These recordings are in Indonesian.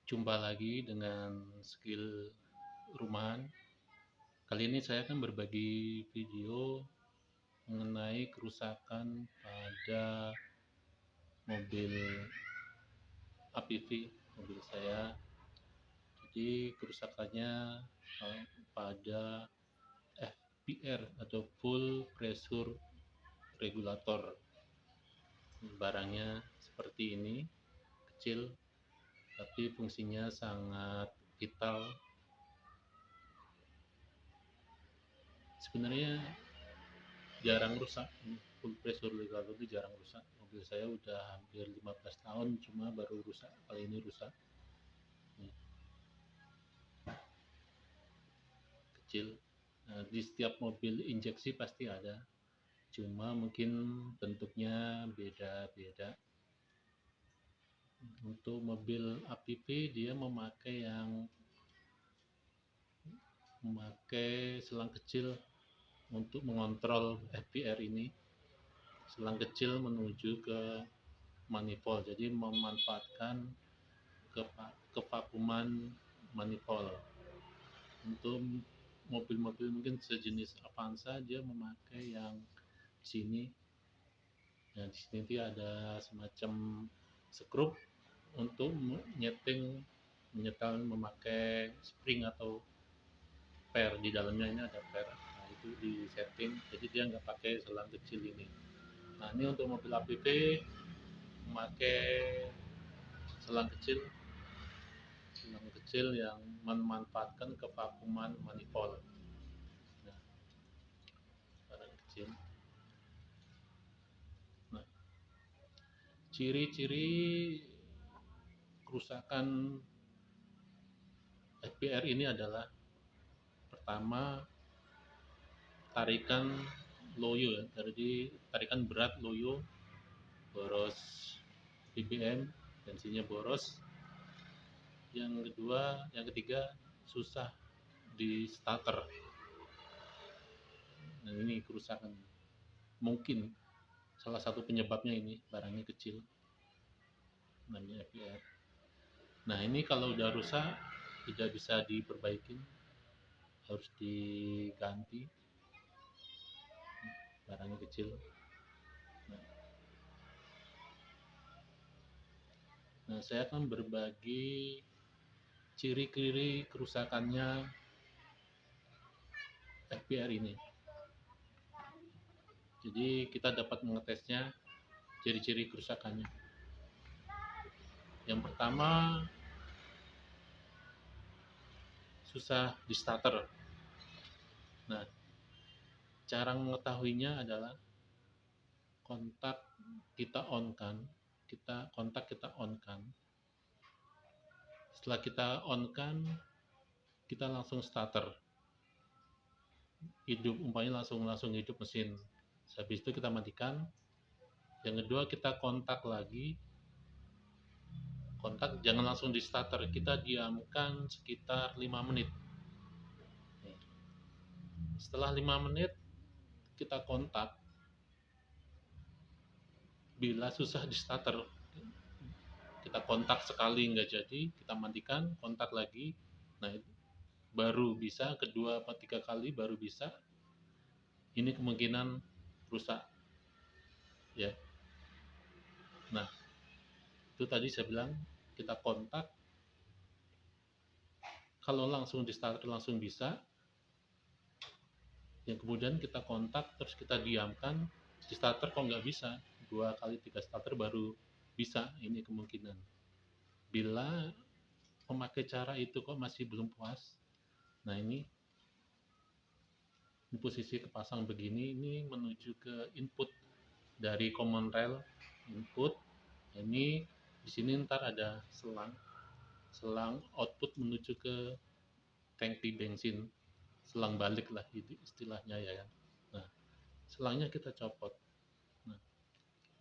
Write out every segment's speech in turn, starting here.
Jumpa lagi dengan skill rumahan. Kali ini saya akan berbagi video mengenai kerusakan pada mobil APV mobil saya. Jadi kerusakannya pada FPR atau Full Pressure Regulator. Barangnya seperti ini, kecil tapi fungsinya sangat vital. Sebenarnya jarang rusak. Full pressure regulator itu jarang rusak. Mobil saya udah hampir 15 tahun, cuma baru rusak, kali ini rusak. Kecil. Nah, di setiap mobil injeksi pasti ada, cuma mungkin bentuknya beda-beda. Untuk mobil APV dia memakai selang kecil untuk mengontrol FPR ini. Selang kecil menuju ke manifold, jadi memanfaatkan kevakuman manifold. Untuk mobil-mobil mungkin sejenis Avanza dia memakai yang di sini. Nah, di sini dia ada semacam skrup untuk menyetel memakai spring atau per. Di dalamnya ini ada per. Nah, itu di setting, jadi dia nggak pakai selang kecil ini. Nah, ini untuk mobil APV memakai selang kecil yang memanfaatkan kevakuman manifold. Nah, barang kecil. Nah, ciri-ciri kerusakan FPR ini adalah pertama, tarikan loyo ya, jadi tarikan berat loyo, boros BBM, bensinnya boros. Yang ketiga susah di starter. Nah, ini kerusakan. Mungkin salah satu penyebabnya ini, barangnya kecil, namanya FPR. Nah, ini kalau udah rusak tidak bisa diperbaiki, harus diganti, barangnya kecil. Nah, saya akan berbagi ciri-ciri kerusakannya FPR ini. Jadi kita dapat mengetesnya ciri-ciri kerusakannya. Yang pertama, susah di starter. Nah, cara mengetahuinya adalah kontak kita on kan. Kita on kan. Setelah kita on kan, kita langsung starter. Hidup, umpamanya langsung hidup mesin. Habis itu kita matikan. Yang kedua, kita kontak lagi. Kontak jangan langsung di starter, kita diamkan sekitar 5 menit. Setelah 5 menit kita kontak. Bila susah di starter, kita kontak sekali nggak jadi, kita matikan, kontak lagi. Nah, baru bisa, kedua atau 3 kali baru bisa. Ini kemungkinan rusak ya. Nah, itu tadi saya bilang kita kontak. Kalau langsung di starter langsung bisa. Yang kemudian kita kontak terus kita diamkan, di starter kok nggak bisa, 2 kali 3 starter baru bisa. Ini kemungkinan. Bila memakai cara itu kok masih belum puas, nah ini posisi kepasang begini, ini menuju ke input dari common rail input. Ini di sini ntar ada selang output menuju ke tangki bensin, selang balik lah istilahnya ya. Nah, selangnya kita copot. Nah,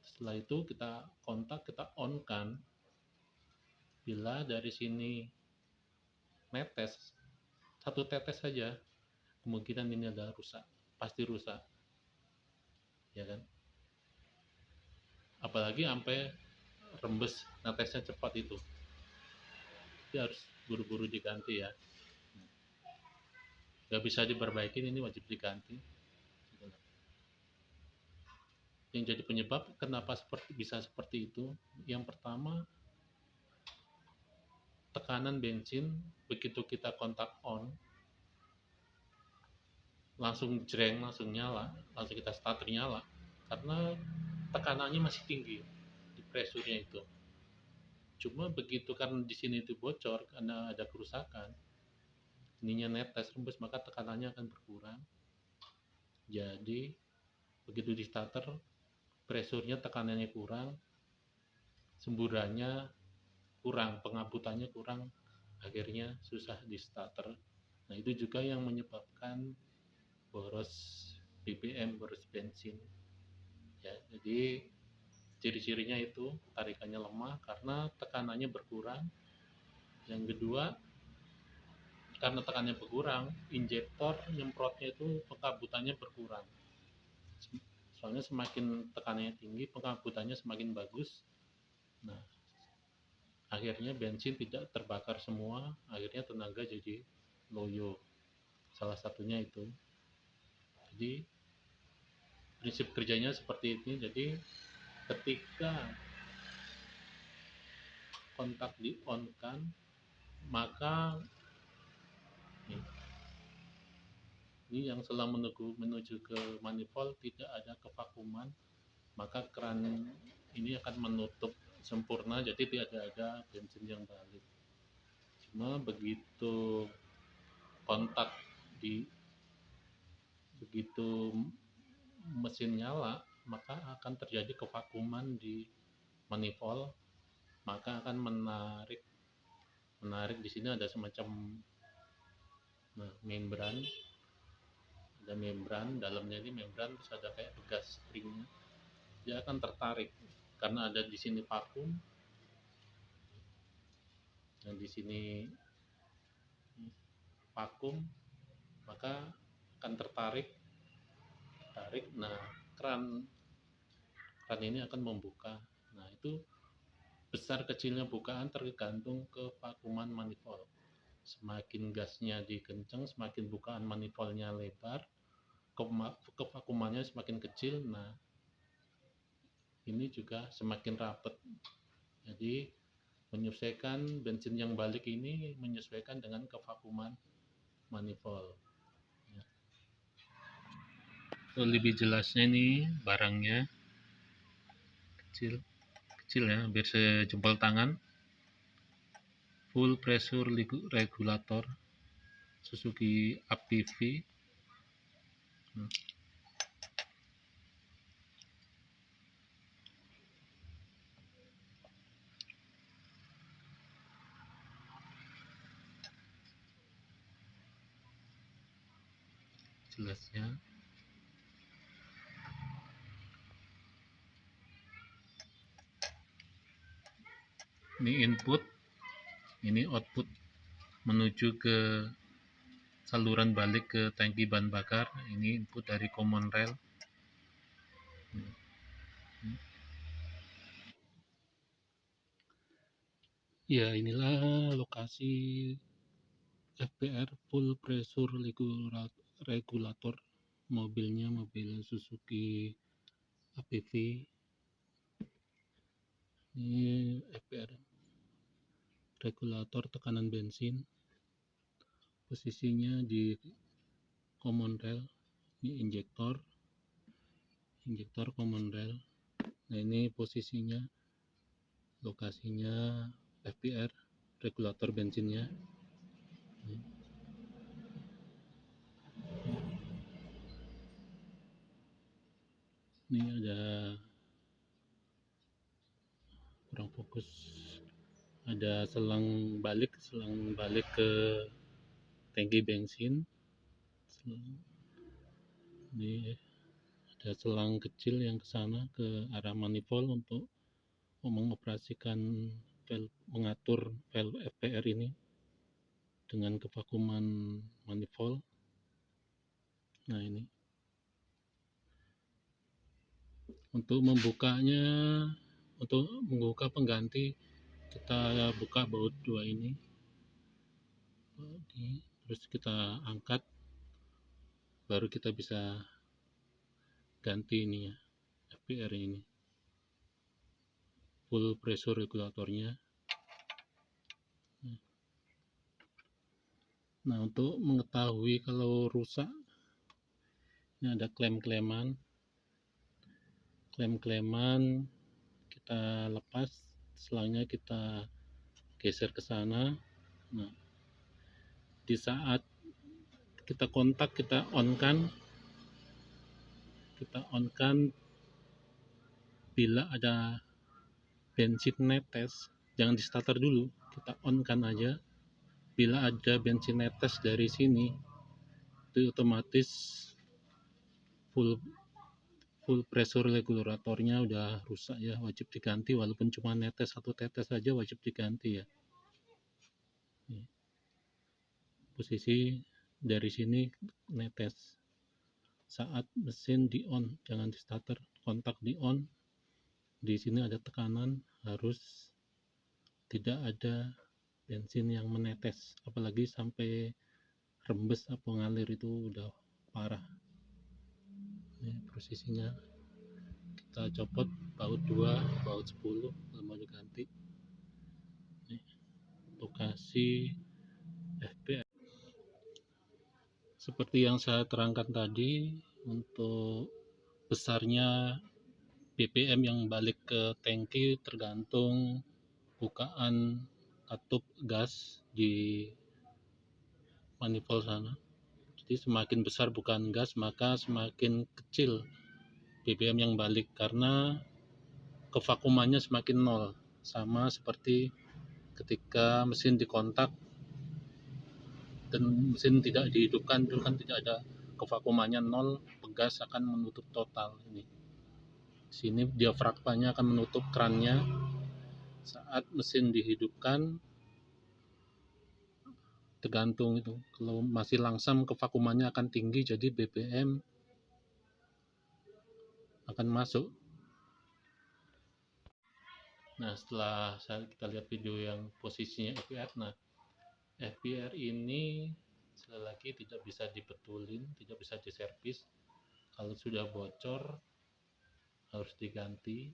setelah itu kita kontak, kita on kan. Bila dari sini netes, 1 tetes saja, kemungkinan ini adalah rusak, pasti rusak ya kan. Apalagi sampai rembes netesnya cepat, itu berarti harus buru-buru diganti ya. Nggak bisa diperbaiki, ini wajib diganti. Yang jadi penyebab kenapa bisa seperti itu, yang pertama, tekanan bensin begitu kita kontak on, langsung jreng, langsung nyala, langsung kita starter nyala, karena tekanannya masih tinggi di presurnya itu. Cuma begitu karena di sini itu bocor, karena ada kerusakan, ininya netes rembes, maka tekanannya akan berkurang. Jadi begitu di starter, presurnya tekanannya kurang, semburannya kurang, pengabutannya kurang, akhirnya susah di starter. Nah, itu juga yang menyebabkan boros BBM, boros bensin. Ya, jadi ciri-cirinya itu tarikannya lemah karena tekanannya berkurang. Yang kedua, karena tekanannya berkurang, injektor nyemprotnya itu pengabutannya berkurang. Soalnya semakin tekanannya tinggi, pengabutannya semakin bagus. Nah, akhirnya bensin tidak terbakar semua, akhirnya tenaga jadi loyo. Salah satunya itu. Jadi prinsip kerjanya seperti ini. Jadi ketika kontak di on kan, maka ini yang setelah menuju ke manifold tidak ada kevakuman, maka keran ini akan menutup sempurna, jadi tidak ada bensin yang balik. Cuma begitu kontak begitu mesin nyala, maka akan terjadi kevakuman di manifold, maka akan menarik di sini ada semacam membran, ada membran, dalamnya ini membran, terus ada kayak bekas springnya, dia akan tertarik karena ada di sini vakum dan di sini vakum, maka akan tertarik. Nah, keran ini akan membuka. Nah, itu besar kecilnya bukaan tergantung kevakuman manifold. Semakin gasnya dikencang, semakin bukaan manifoldnya lebar, kevakumannya semakin kecil. Nah, ini juga semakin rapat. Jadi menyesuaikan bensin yang balik ini menyesuaikan dengan kevakuman manifold. Ya. Lebih jelasnya nih barangnya kecil ya, hampir sejempol tangan. Full pressure regulator Suzuki APV. Jelasnya ini input, ini output menuju ke saluran balik ke tangki bahan bakar. Ini input dari common rail. Ya, inilah lokasi FPR full pressure regulator mobilnya, mobil Suzuki APV. Ini FPR regulator tekanan bensin, posisinya di common rail. Ini injektor common rail. Nah, ini posisinya, lokasinya FPR regulator bensinnya. Ini ada kurang fokus, ada selang balik ke tangki bensin. Ini ada selang kecil yang ke sana ke arah manifold untuk mengoperasikan mengatur valve FPR ini dengan kevakuman manifold. Nah, ini untuk membuka pengganti, kita buka baut 2 ini. terus kita angkat, baru kita bisa ganti ini ya, FPR ini, full pressure regulatornya. Nah, untuk mengetahui kalau rusak, ini ada klem-kleman kita lepas, selangnya kita geser ke sana. Nah, di saat kita kontak, kita on kan bila ada bensin netes, jangan di starter dulu, kita on kan aja. Bila ada bensin netes dari sini, itu otomatis full pressure regulatornya udah rusak ya, wajib diganti. Walaupun cuma netes satu tetes saja wajib diganti ya. Posisi dari sini netes. Saat mesin di on, jangan di starter, kontak di on, di sini ada tekanan, harus tidak ada bensin yang menetes, apalagi sampai rembes atau ngalir, itu udah parah. Ini posisinya kita copot baut 2, baut 10 kalau mau diganti. Nih, untuk kasih FPR seperti yang saya terangkan tadi, untuk besarnya BBM yang balik ke tangki tergantung bukaan katup gas di manifold sana. Jadi semakin besar bukaan gas, maka semakin kecil BBM yang balik, karena kevakumannya semakin nol. Sama seperti ketika mesin dikontak dan mesin tidak dihidupkan, itu kan tidak ada kevakumannya nol, pegas akan menutup total. Ini sini diafragmanya akan menutup krannya. Saat mesin dihidupkan, tergantung itu, kalau masih langsam kevakumannya akan tinggi, jadi BBM akan masuk. Nah, setelah kita lihat video yang posisinya FPR, nah FPR ini sekali lagi tidak bisa dibetulin, tidak bisa diservis. Kalau sudah bocor harus diganti.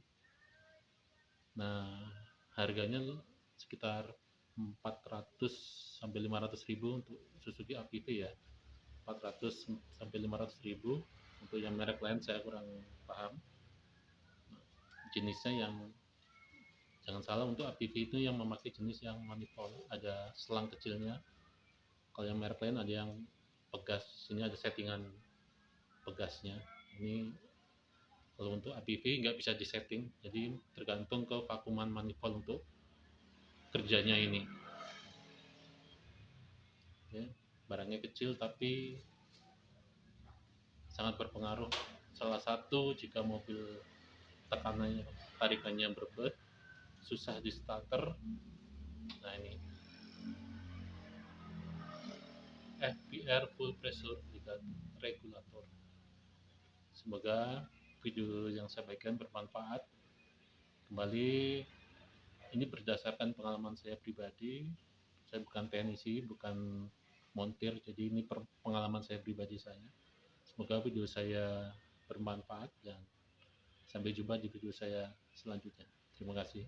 Nah, harganya sekitar 400 sampai 500 ribu untuk Suzuki APV ya. 400 sampai 500 ribu. Untuk yang merek lain saya kurang paham. Jenisnya yang, jangan salah, untuk APV itu yang memakai jenis yang manifold, ada selang kecilnya. Kalau yang merek lain ada yang pegas, sini ada settingan pegasnya. Ini kalau untuk APV nggak bisa disetting, jadi tergantung ke vakuman manifold untuk kerjanya ini ya. Barangnya kecil tapi sangat berpengaruh. Salah satu, jika mobil tekanannya, tarikannya berbet, susah di starter. Nah, ini FPR full pressure regulator. Semoga video yang saya bagikan bermanfaat. Kembali, ini berdasarkan pengalaman saya pribadi. Saya bukan teknisi, bukan montir, jadi ini pengalaman saya pribadi saya. Semoga video saya bermanfaat dan sampai jumpa di video saya selanjutnya. Terima kasih.